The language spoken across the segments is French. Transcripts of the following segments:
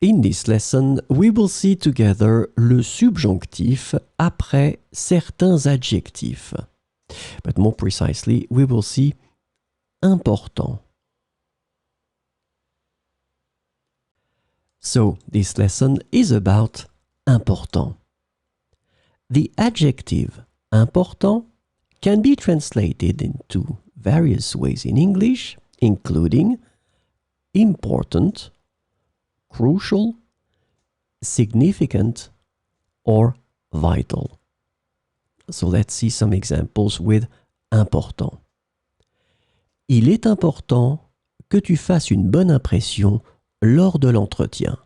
In this lesson, we will see together le subjonctif après certains adjectifs. But more precisely, we will see important. So, this lesson is about important. The adjective important can be translated into various ways in English, including important, crucial, significant, or vital. So let's see some examples with important. Il est important que tu fasses une bonne impression lors de l'entretien.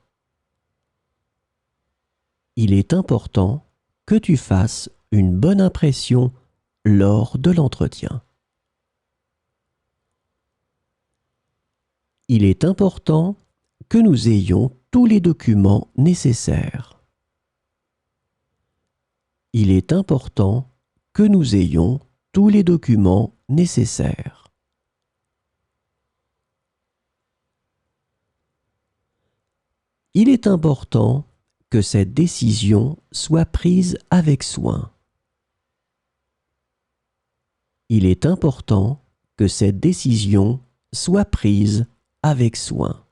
Il est important que tu fasses une bonne impression lors de l'entretien. Il est important que nous ayons tous les documents nécessaires. Il est important que nous ayons tous les documents nécessaires. Il est important que cette décision soit prise avec soin. Il est important que cette décision soit prise avec soin.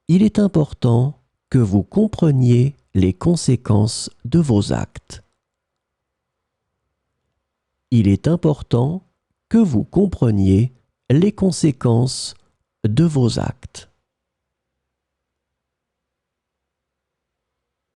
Il est important que vous compreniez les conséquences de vos actes. Il est important que vous compreniez les conséquences de vos actes.